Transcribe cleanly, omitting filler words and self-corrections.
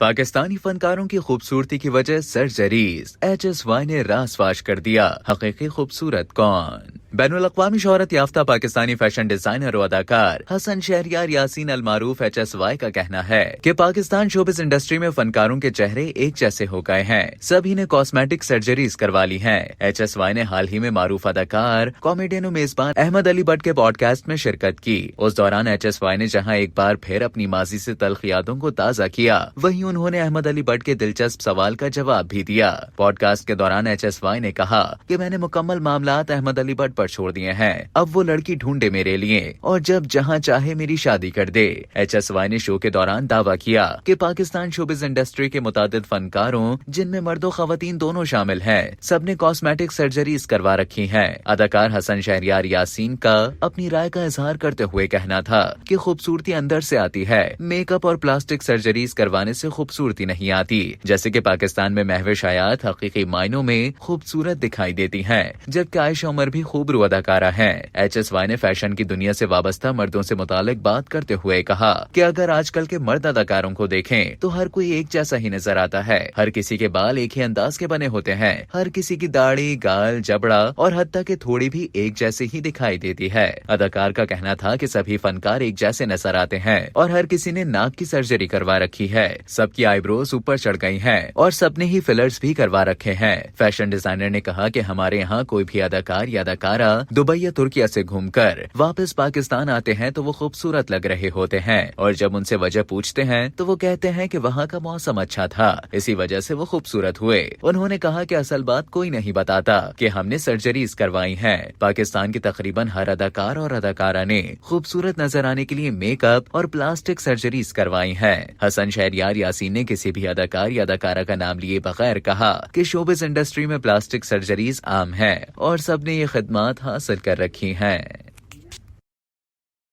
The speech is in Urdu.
پاکستانی فنکاروں کی خوبصورتی کی وجہ سرجریز، HSY نے راز فاش کر دیا، حقیقی خوبصورت کون؟ بین الاقوامی شہرت یافتہ پاکستانی فیشن ڈیزائنر و اداکار حسن شہریار یاسین المعروف HSY کا کہنا ہے کہ پاکستان شوبز انڈسٹری میں فنکاروں کے چہرے ایک جیسے ہو گئے ہیں، سبھی نے کاسمیٹک سرجریز کروا لی ہیں۔ HSY نے حال ہی میں معروف اداکار، کامیڈین و میزبان احمد علی بٹ کے پوڈ کاسٹ میں شرکت کی۔ اس دوران HSY نے جہاں ایک بار پھر اپنی ماضی سے تلخ یادوں کو تازہ کیا، وہیں انہوں نے احمد علی بٹ کے دلچسپ سوال کا جواب بھی دیا۔ پوڈ کاسٹ کے دوران HSY نے کہا کہ میں نے مکمل معاملات احمد علی بٹ پر چھوڑ دیے ہیں، اب وہ لڑکی ڈھونڈے میرے لیے اور جب جہاں چاہے میری شادی کر دے۔ HSY نے شو کے دوران دعویٰ کیا کہ پاکستان شوبز انڈسٹری کے متعدد فنکاروں، جن میں مرد و خواتین دونوں شامل ہیں، سب نے کاسمیٹک سرجریز کروا رکھی ہیں۔ اداکار حسن شہریار یاسین کا اپنی رائے کا اظہار کرتے ہوئے کہنا تھا کہ خوبصورتی اندر سے آتی ہے، میک اپ اور پلاسٹک سرجریز کروانے سے خوبصورتی نہیں آتی۔ جیسے کہ پاکستان میں مہوش حیات حقیقی معنوں میں خوبصورت دکھائی دیتی ہیں، جبکہ عائشہ عمر بھی خوبرو اداکارہ ہیں۔ HSY نے فیشن کی دنیا سے وابستہ مردوں سے متعلق بات کرتے ہوئے کہا کہ اگر آج کل کے مرد اداکاروں کو دیکھیں تو ہر کوئی ایک جیسا ہی نظر آتا ہے، ہر کسی کے بال ایک ہی انداز کے بنے ہوتے ہیں، ہر کسی کی داڑھی، گال، جبڑا اور حتیٰ کہ تھوڑی بھی ایک جیسے ہی دکھائی دیتی ہے۔ اداکار کا کہنا تھا کہ سبھی فنکار ایک جیسے نظر آتے ہیں اور ہر کسی نے ناک کی سرجری کروا رکھی ہے، سب کی آئی بروز اوپر چڑھ گئی ہیں اور سب نے ہی فلرز بھی کروا رکھے ہیں۔ فیشن ڈیزائنر نے کہا کہ ہمارے یہاں کوئی بھی اداکار یا اداکارہ دبئی یا ترکیہ سے گھوم کر واپس پاکستان آتے ہیں تو وہ خوبصورت لگ رہے ہوتے ہیں، اور جب ان سے وجہ پوچھتے ہیں تو وہ کہتے ہیں کہ وہاں کا موسم اچھا تھا، اسی وجہ سے وہ خوبصورت ہوئے۔ انہوں نے کہا کہ اصل بات کوئی نہیں بتاتا کہ ہم نے سرجریز کروائی ہیں۔ پاکستان کی تقریباً ہر اداکار اور اداکارہ نے خوبصورت نظر آنے کے لیے میک اپ اور پلاسٹک سرجریز کروائی ہیں۔ حسن شہریار یاسین نے کسی بھی اداکار یا اداکارہ کا نام لیے بغیر کہا کہ شوبز انڈسٹری میں پلاسٹک سرجریز عام ہیں اور سب نے یہ خدمات حاصل کر رکھی ہیں۔